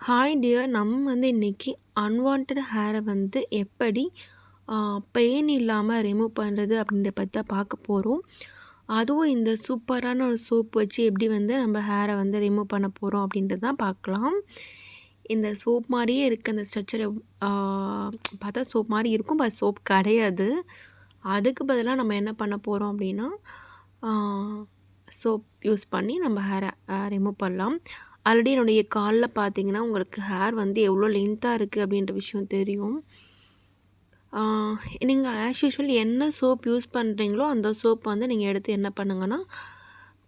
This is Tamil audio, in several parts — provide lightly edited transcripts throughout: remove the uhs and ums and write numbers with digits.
ஹாய் டியர், நம்ம இன்னைக்கு அன்வான்ட் ஹேரை எப்படி பெயின் இல்லாமல் ரிமூவ் பண்ணுறது அப்படின்றத பற்றி தான் பார்க்க போகிறோம். அதுவும் இந்த சூப்பரான ஒரு சோப் வச்சு எப்படி நம்ம ஹேரை ரிமூவ் பண்ண போகிறோம் அப்படின்றது தான் பார்க்கலாம். இந்த சோப் மாதிரியே இருக்க அந்த ஸ்ட்ரக்சரை பார்த்தா சோப் மாதிரி இருக்கும், பட் சோப் கிடையாது. அதுக்கு பதிலாக நம்ம என்ன பண்ண போகிறோம் அப்படின்னா சோப் யூஸ் பண்ணி நம்ம ஹேரை ரிமூவ் பண்ணலாம். ஆல்ரெடி என்னுடைய காலில் பார்த்தீங்கன்னா உங்களுக்கு ஹேர் எவ்வளோ லென்த்தாக இருக்குது அப்படின்ற விஷயம் தெரியும். நீங்கள் ஆஸ் யூஷுவல் என்ன சோப் யூஸ் பண்ணுறீங்களோ அந்த சோப் நீங்கள் எடுத்து என்ன பண்ணுங்கன்னா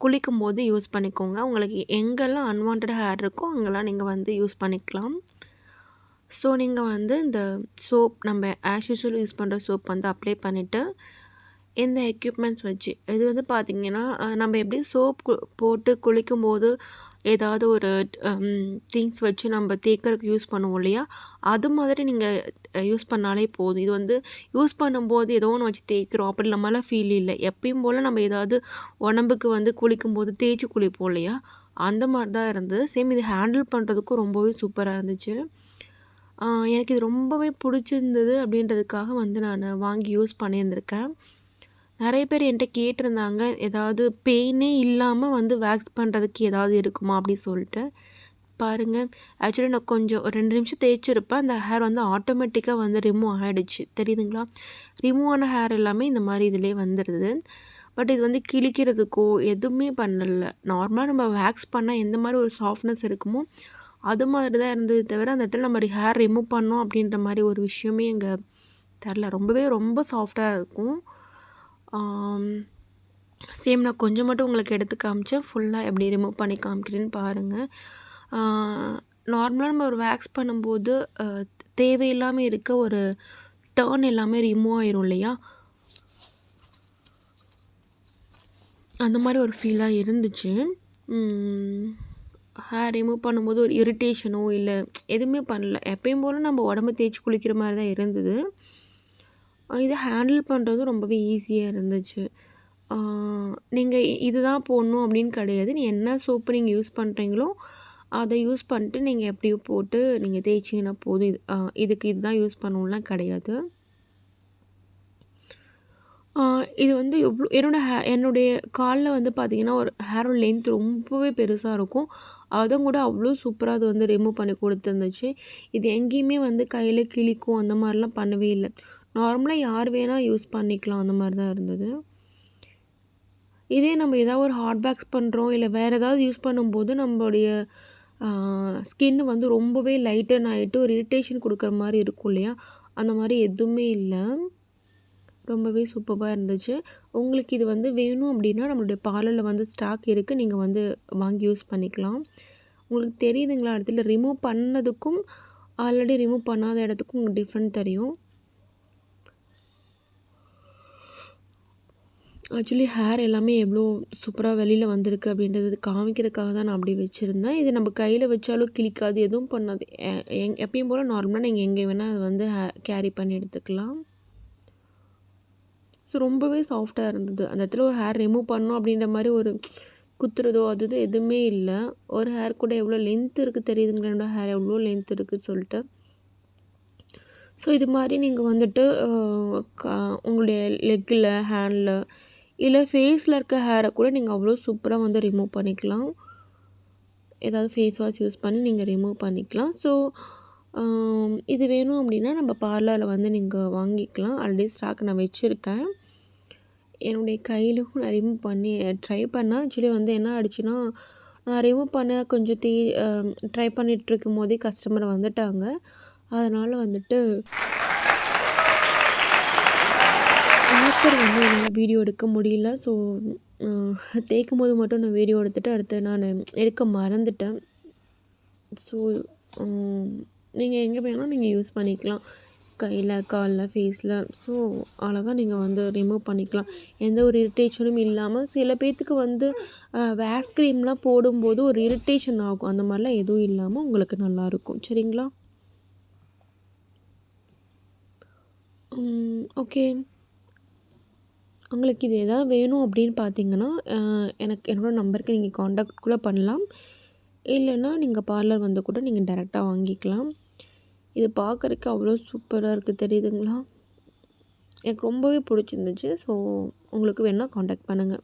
குளிக்கும் போது யூஸ் பண்ணிக்கோங்க. உங்களுக்கு எங்கெல்லாம் அன்வான்ட் ஹேர் இருக்கோ அங்கெல்லாம் நீங்கள் யூஸ் பண்ணிக்கலாம். ஸோ நீங்கள் இந்த சோப் நம்ம ஆஸ் யூஷுவல் யூஸ் பண்ணுற சோப் அப்ளை பண்ணிவிட்டு இந்த எக்யூப்மெண்ட்ஸ் வச்சு இது பார்த்திங்கன்னா நம்ம எப்படி சோப் போட்டு குளிக்கும்போது ஏதாவது ஒரு திங்ஸ் வச்சு நம்ம தேய்க்கிறதுக்கு யூஸ் பண்ணுவோம் இல்லையா, அது மாதிரி நீங்கள் யூஸ் பண்ணாலே போதும். இது யூஸ் பண்ணும்போது ஏதோ ஒன்று வச்சு தேய்க்கிறோம் அப்படி நம்மளாம் ஃபீல் இல்லை. எப்பயும் போல் நம்ம ஏதாவது உடம்புக்கு குளிக்கும்போது தேய்ச்சி குளிப்போம் இல்லையா, அந்த மாதிரி தான் இருந்தது. சேம் இது ஹேண்டில் பண்ணுறதுக்கும் ரொம்பவே சூப்பராக இருந்துச்சு. எனக்கு இது ரொம்பவே பிடிச்சிருந்தது அப்படின்றதுக்காக நான் வாங்கி யூஸ் பண்ணியிருந்திருக்கேன். நிறைய பேர் என்கிட்ட கேட்டிருந்தாங்க, ஏதாவது பெயினே இல்லாமல் வேக்ஸ் பண்ணுறதுக்கு ஏதாவது இருக்குமா அப்படி சொல்லிட்டு. பாருங்கள், ஆக்சுவலி நான் கொஞ்சம் ஒரு 2 நிமிஷம் தேய்ச்சிருப்பேன், அந்த ஹேர் ஆட்டோமேட்டிக்காக ரிமூவ் ஆகிடுச்சு. தெரியுதுங்களா? ரிமூவ் ஆன ஹேர் எல்லாமே இந்த மாதிரி இதிலே வந்துடுது. பட் இது கிழிக்கிறதுக்கோ எதுவுமே பண்ணலை. நார்மலாக நம்ம வேக்ஸ் பண்ணால் எந்த மாதிரி ஒரு சாஃப்ட்னஸ் இருக்குமோ அது மாதிரி தான் இருந்தது தவிர அந்த இடத்துல நம்ம ஹேர் ரிமூவ் பண்ணோம் அப்படின்ற மாதிரி ஒரு விஷயமே இங்கே தெரில. ரொம்ப சாஃப்டாக இருக்கும். சேம் நான் கொஞ்சம் மட்டும் உங்களுக்கு எடுத்து காமிச்சேன். ஃபுல்லாக எப்படி ரிமூவ் பண்ணி காமிக்கிறேன்னு பாருங்கள். நார்மலாக நம்ம ஒரு வேக்ஸ் பண்ணும்போது தேவையில்லாமல் இருக்க ஒரு டர்ன் எல்லாமே ரிமூவ் ஆயிரும் இல்லையா, அந்த மாதிரி ஒரு ஃபீலாக இருந்துச்சு. ஹேர் ரிமூவ் பண்ணும்போது ஒரு இரிட்டேஷனோ இல்லை எதுவுமே பண்ணல. எப்பயும் போல் நம்ம உடம்பு தேய்ச்சி குளிக்கிற மாதிரி தான் இருந்தது. இதை ஹேண்டில் பண்ணுறதும் ரொம்பவே ஈஸியாக இருந்துச்சு. நீங்கள் இதுதான் போடணும் அப்படின்னு கிடையாது. என்ன சோப்பு நீங்கள் யூஸ் பண்ணுறீங்களோ அதை யூஸ் பண்ணிட்டு நீங்கள் எப்படியோ போட்டு நீங்கள் தேய்ச்சிங்கன்னா போதும். இதுக்கு இதுதான் யூஸ் பண்ணணும்லாம் கிடையாது. இது எவ்வளோ என்னுடைய காலில் பார்த்திங்கன்னா ஒரு ஹேரோட லென்த் ரொம்பவே பெருசாக இருக்கும். அதுவும் கூட அவ்வளோ சூப்பராக அது ரிமூவ் பண்ணி கொடுத்துருந்துச்சு. இது எங்கேயுமே கையில் கிழிக்கும் அந்த மாதிரிலாம் பண்ணவே இல்லை. நார்மலாக யார் வேணால் யூஸ் பண்ணிக்கலாம், அந்த மாதிரி தான் இருந்தது. இதே நம்ம ஏதாவது ஒரு ஹாட் பேக்ஸ் பண்ணுறோம் இல்லை வேறு ஏதாவது யூஸ் பண்ணும்போது நம்மளுடைய ஸ்கின் ரொம்பவே லைட்டன் ஆகிட்டு ஒரு இரிட்டேஷன் கொடுக்குற மாதிரி இருக்கும் இல்லையா, அந்த மாதிரி எதுவுமே இல்லை. ரொம்பவே சூப்பராக இருந்துச்சு. உங்களுக்கு இது வேணும் அப்படின்னா நம்மளுடைய பார்லரில் ஸ்டாக் இருக்குது, நீங்கள் வாங்கி யூஸ் பண்ணிக்கலாம். உங்களுக்கு தெரியுதுங்களா, இடத்துல ரிமூவ் பண்ணதுக்கும் ஆல்ரெடி ரிமூவ் பண்ணாத இடத்துக்கும் உங்களுக்கு டிஃப்ரெண்ட் தெரியும். ஆக்சுவலி ஹேர் எல்லாமே எவ்வளோ சூப்பராக வெளியில் வந்திருக்கு அப்படின்றது காமிக்கிறதுக்காக தான் நான் அப்படி வச்சுருந்தேன். இது நம்ம கையில் வச்சாலும் கிழிக்காது, எதுவும் பண்ணாது. எப்பயும் போல் நார்மலாக நீங்கள் எங்கே வேணால் அதை கேரி பண்ணி எடுத்துக்கலாம். ஸோ ரொம்பவே சாஃப்டாக இருந்தது. அந்த இடத்துல ஒரு ஹேர் ரிமூவ் பண்ணோம் அப்படின்ற மாதிரி ஒரு குத்துறதோ அது எதுவுமே இல்லை. ஒரு ஹேர் கூட எவ்வளோ லென்த் இருக்குது தெரியுதுங்களா, என்னோட ஹேர் எவ்வளோ லென்த் இருக்குதுன்னு சொல்லிட்டு. ஸோ இது மாதிரி நீங்கள் உங்களுடைய லெக்கில், ஹேண்டில் இல்லை ஃபேஸில் இருக்க ஹேரை கூட நீங்கள் அவ்வளோ சூப்பராக ரிமூவ் பண்ணிக்கலாம். ஏதாவது ஃபேஸ் வாஷ் யூஸ் பண்ணி நீங்கள் ரிமூவ் பண்ணிக்கலாம். ஸோ இது வேணும் அப்படின்னா நம்ம பார்லரில் நீங்கள் வாங்கிக்கலாம். ஆல்ரெடி ஸ்டாக் நான் வச்சுருக்கேன். என்னுடைய கையிலும் நான் ரிமூவ் பண்ணி ட்ரை பண்ணேன். ஆக்சுவலி என்ன ஆகிடுச்சுன்னா, நான் ரிமூவ் பண்ண கொஞ்சம் ட்ரை பண்ணிகிட்ருக்கும் போதே கஸ்டமர் வந்துட்டாங்க. அதனால் ஆஃப்டர் என்னால் வீடியோ எடுக்க முடியல. ஸோ தேய்க்கும் போது மட்டும் நான் வீடியோ எடுத்துகிட்டு அடுத்து நான் எடுக்க மறந்துட்டேன். ஸோ நீங்கள் எங்கே வேணால் நீங்கள் யூஸ் பண்ணிக்கலாம், கையில், காலில், ஃபேஸில். ஸோ அழகாக நீங்கள் ரிமூவ் பண்ணிக்கலாம், எந்த ஒரு இரிட்டேஷனும் இல்லாமல். சில பேர்த்துக்கு வேக்ஸ் க்ரீம்லாம் போடும்போது ஒரு இரிட்டேஷன் ஆகும், அந்த மாதிரிலாம் எதுவும் இல்லாமல் உங்களுக்கு நல்லாயிருக்கும். சரிங்களா? ஓகே, உங்களுக்கு இது எதாவது வேணும் அப்படின்னு பார்த்தீங்கன்னா எனக்கு என்னோடய நம்பருக்கு நீங்கள் காண்டாக்ட் கூட பண்ணலாம். இல்லைன்னா நீங்கள் பார்லர் வந்து கூட நீங்கள் டைரெக்டாக வாங்கிக்கலாம். இது பார்க்குறதுக்கு அவ்வளோ சூப்பராக இருக்குது தெரியுதுங்களா? எனக்கு ரொம்பவே பிடிச்சிருந்துச்சு. ஸோ உங்களுக்கு வேணால் காண்டாக்ட் பண்ணுங்கள்.